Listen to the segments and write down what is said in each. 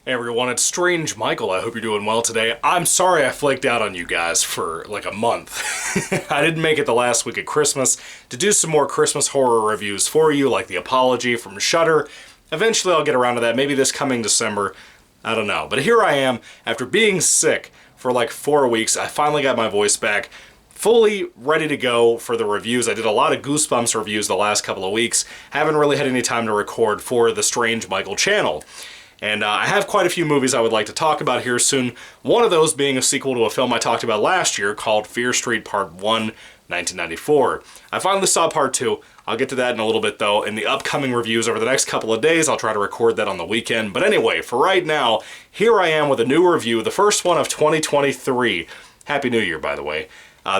Hey everyone, it's Strange Michael. I hope you're doing well today. I'm sorry I flaked out on you guys for like a month. I didn't make it the last week of Christmas to do some more Christmas horror reviews for you, like The Apology from Shudder. Eventually I'll get around to that, maybe this coming December. I don't know. But here I am, after being sick for like 4 weeks. I finally got my voice back, fully ready to go for the reviews. I did a lot of Goosebumps reviews the last couple of weeks. Haven't really had any time to record for the Strange Michael channel. And I have quite a few movies I would like to talk about here soon. One of those being a sequel to a film I talked about last year called Fear Street Part 1, 1994. I finally saw Part 2. I'll get to that in a little bit though. In the upcoming reviews over the next couple of days, I'll try to record that on the weekend. But anyway, for right now, here I am with a new review, the first one of 2023. Happy New Year, by the way.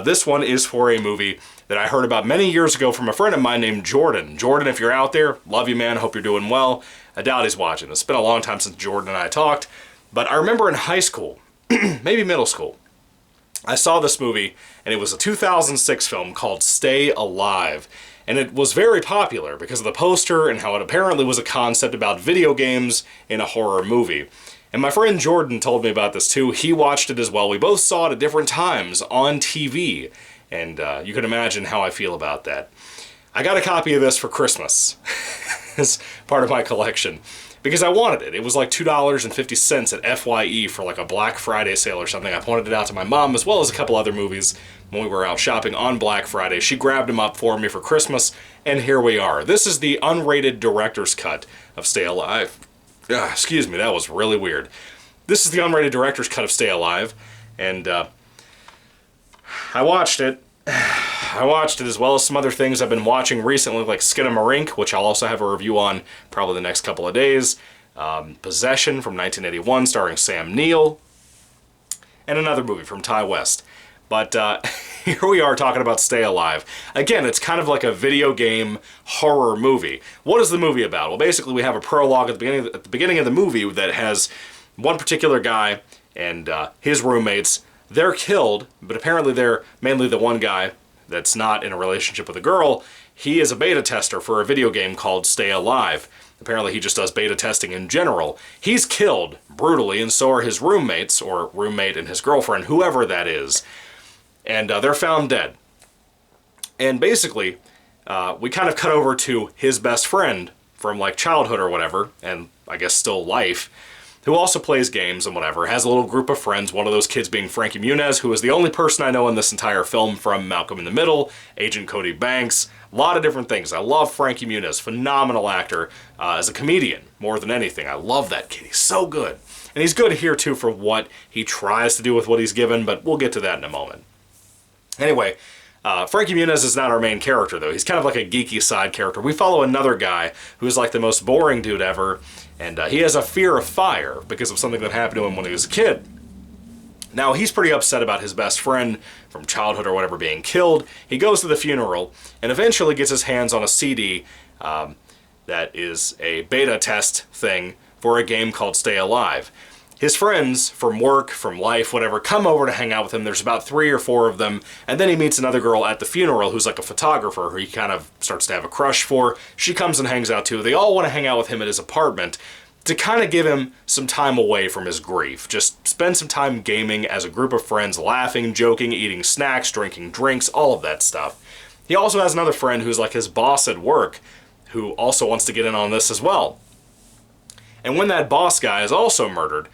This one is for a movie that I heard about many years ago from a friend of mine named Jordan. Jordan, if you're out there, love you, man. Hope you're doing well. I doubt he's watching. It's been a long time since Jordan and I talked, but I remember in high school, maybe middle school, I saw this movie, and it was a 2006 film called Stay Alive. And it was very popular because of the poster and how it apparently was a concept about video games in a horror movie. And my friend Jordan told me about this too. He watched it as well. We both saw it at different times on TV. And you can imagine how I feel about that. I got a copy of this for Christmas as part of my collection because I wanted it. It was like $2.50 at FYE for like a Black Friday sale or something. I pointed it out to my mom as well as a couple other movies when we were out shopping on Black Friday. She grabbed them up for me for Christmas, and here we are. This is the unrated director's cut of Stay Alive. Excuse me, that was really weird. This is the unrated director's cut of Stay Alive, and I watched it. I watched it as well as some other things I've been watching recently, like Skinamarink, which I'll also have a review on probably the next couple of days. Possession from 1981, starring Sam Neill. And another movie from Ty West. But here we are talking about Stay Alive. Again, it's kind of like a video game horror movie. What is the movie about? Well, basically we have a prologue at the beginning of the movie that has one particular guy and his roommates. They're killed, but apparently they're mainly the one guy that's not in a relationship with a girl. He is a beta tester for a video game called Stay Alive. Apparently he just does beta testing in general. He's killed brutally, and so are his roommates, or roommate and his girlfriend, whoever that is. And they're found dead. And basically, we kind of cut over to his best friend from like childhood or whatever, and I guess still life, who also plays games and whatever, has a little group of friends, one of those kids being Frankie Muniz, who is the only person I know in this entire film from Malcolm in the Middle, Agent Cody Banks, a lot of different things. I love Frankie Muniz, phenomenal actor, as a comedian, more than anything. I love that kid, he's so good. And he's good here too for what he tries to do with what he's given, but we'll get to that in a moment. Anyway, Frankie Muniz is not our main character, though. He's kind of like a geeky side character. We follow another guy who's like the most boring dude ever, and he has a fear of fire because of something that happened to him when he was a kid. Now, he's pretty upset about his best friend from childhood or whatever being killed. He goes to the funeral and eventually gets his hands on a CD that is a beta test thing for a game called Stay Alive. His friends from work, from life, whatever, come over to hang out with him. There's about 3 or 4 of them, and then he meets another girl at the funeral who's like a photographer who he kind of starts to have a crush for. She comes and hangs out too. They all want to hang out with him at his apartment to kind of give him some time away from his grief. Just spend some time gaming as a group of friends, laughing, joking, eating snacks, drinking drinks, all of that stuff. He also has another friend who's like his boss at work who also wants to get in on this as well. And when that boss guy is also murdered,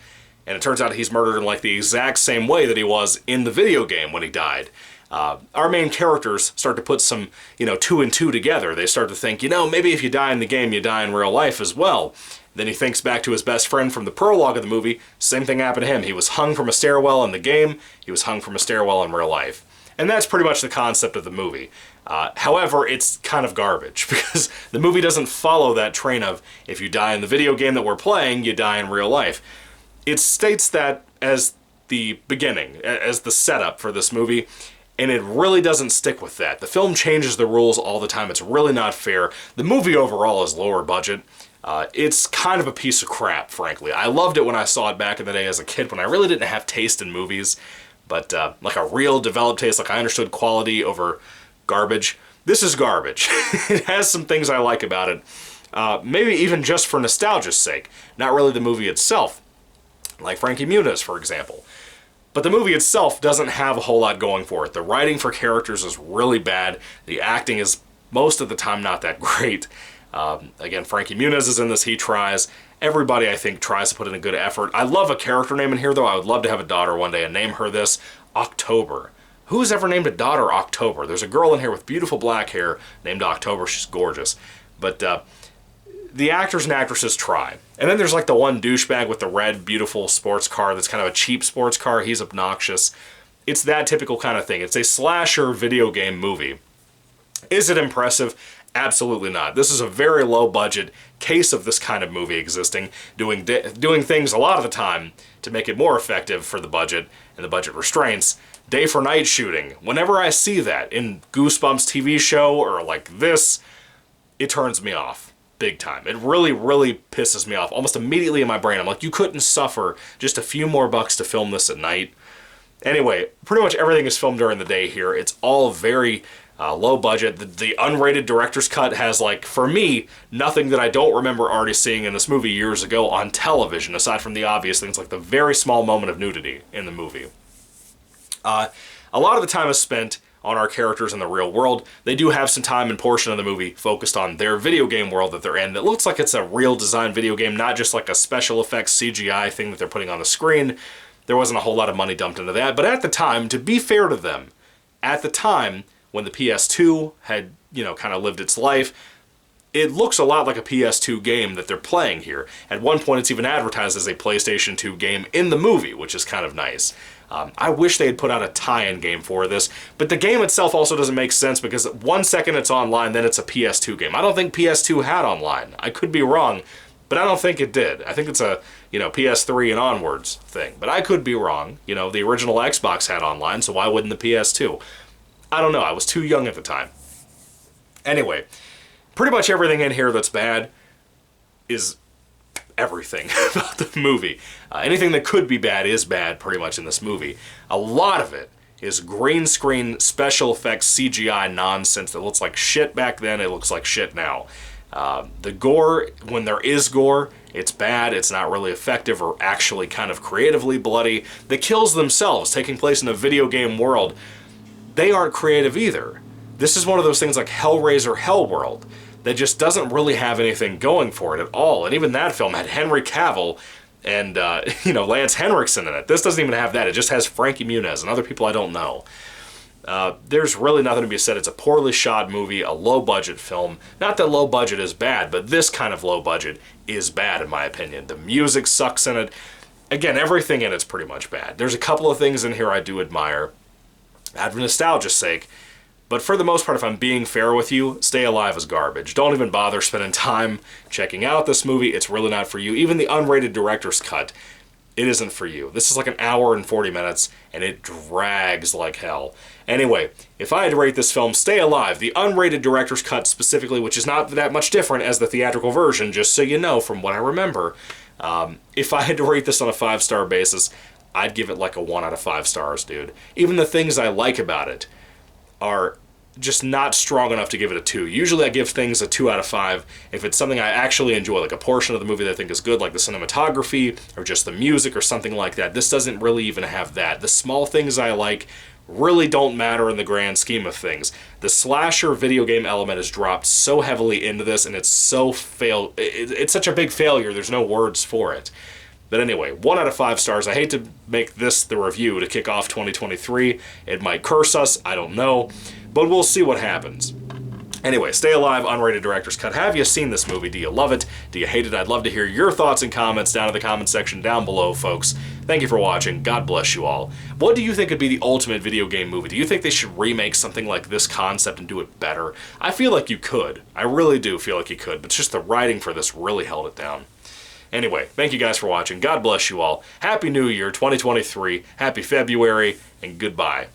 and it turns out he's murdered in like the exact same way that he was in the video game when he died. Our main characters start to put some, 2 and 2 together. They start to think, maybe if you die in the game, you die in real life as well. Then he thinks back to his best friend from the prologue of the movie. Same thing happened to him. He was hung from a stairwell in the game. He was hung from a stairwell in real life. And that's pretty much the concept of the movie. However, it's kind of garbage because the movie doesn't follow that train of if you die in the video game that we're playing, you die in real life. It states that as the beginning, as the setup for this movie, and it really doesn't stick with that. The film changes the rules all the time. It's really not fair. The movie overall is lower budget. It's kind of a piece of crap, frankly. I loved it when I saw it back in the day as a kid when I really didn't have taste in movies, but like a real developed taste, like I understood quality over garbage. This is garbage. It has some things I like about it. Maybe even just for nostalgia's sake, not really the movie itself. like Frankie Muniz, for example. But the movie itself doesn't have a whole lot going for it. The writing for characters is really bad. The acting is most of the time not that great. Again, Frankie Muniz is in this. He tries. Everybody, I think, tries to put in a good effort. I love a character name in here, though. I would love to have a daughter one day and name her this, October. Who's ever named a daughter October? There's a girl in here with beautiful black hair named October. She's gorgeous. But the actors and actresses try. And then there's like the one douchebag with the red, beautiful sports car that's kind of a cheap sports car. He's obnoxious. It's that typical kind of thing. It's a slasher video game movie. Is it impressive? Absolutely not. This is a very low-budget case of this kind of movie existing, doing things a lot of the time to make it more effective for the budget and the budget restraints. Day for night shooting. Whenever I see that in Goosebumps TV show or like this, it turns me off big time. It really, really pisses me off almost immediately in my brain. I'm like, you couldn't suffer just a few more bucks to film this at night. Anyway, pretty much everything is filmed during the day here. It's all very low budget. The unrated director's cut has, like, for me, nothing that I don't remember already seeing in this movie years ago on television, aside from the obvious things like the very small moment of nudity in the movie. A lot of the time is spent on our characters in the real world. They do have some time and portion of the movie focused on their video game world that they're in. It looks like it's a real design video game, not just like a special effects CGI thing that they're putting on the screen. There wasn't a whole lot of money dumped into that, but at the time, to be fair to them, at the time when the PS2 had, kind of lived its life, it looks a lot like a PS2 game that they're playing here. At one point, it's even advertised as a PlayStation 2 game in the movie, which is kind of nice. I wish they had put out a tie-in game for this, but the game itself also doesn't make sense because 1 second it's online, then it's a PS2 game. I don't think PS2 had online. I could be wrong, but I don't think it did. I think it's a, PS3 and onwards thing, but I could be wrong. The original Xbox had online, so why wouldn't the PS2? I don't know. I was too young at the time. Anyway, pretty much everything in here that's bad is everything about the movie. Anything that could be bad is bad pretty much in this movie. A lot of it is green screen special effects CGI nonsense that looks like shit back then, it looks like shit now. The gore, when there is gore, it's bad, it's not really effective or actually kind of creatively bloody. The kills themselves, taking place in a video game world, they aren't creative either. This is one of those things like Hellraiser Hellworld that just doesn't really have anything going for it at all. And even that film had Henry Cavill and, Lance Henriksen in it. This doesn't even have that. It just has Frankie Muniz and other people I don't know. There's really nothing to be said. It's a poorly shot movie, a low-budget film. Not that low budget is bad, but this kind of low budget is bad in my opinion. The music sucks in it. Again, everything in it's pretty much bad. There's a couple of things in here I do admire, out of nostalgia's sake. But for the most part, if I'm being fair with you, Stay Alive is garbage. Don't even bother spending time checking out this movie. It's really not for you. Even the unrated director's cut, it isn't for you. This is like an hour and 40 minutes, and it drags like hell. Anyway, if I had to rate this film, Stay Alive, the unrated director's cut specifically, which is not that much different as the theatrical version, just so you know from what I remember, if I had to rate this on a 5-star basis, I'd give it like a 1 out of 5 stars, dude. Even the things I like about it are just not strong enough to give it a 2. Usually I give things a 2 out of 5 if it's something I actually enjoy, like a portion of the movie that I think is good, like the cinematography or just the music or something like that. This doesn't really even have that. The small things I like really don't matter in the grand scheme of things. The slasher video game element is dropped so heavily into this, and it's it's such a big failure, there's no words for it. But anyway, 1 out of 5 stars. I hate to make this the review to kick off 2023. It might curse us, I don't know. But we'll see what happens. Anyway, Stay Alive, unrated director's cut. Have you seen this movie? Do you love it? Do you hate it? I'd love to hear your thoughts and comments down in the comment section down below, folks. Thank you for watching. God bless you all. What do you think would be the ultimate video game movie? Do you think they should remake something like this concept and do it better? I feel like you could. I really do feel like you could, but it's just the writing for this really held it down. Anyway, thank you guys for watching. God bless you all. Happy New Year, 2023. Happy February, and goodbye.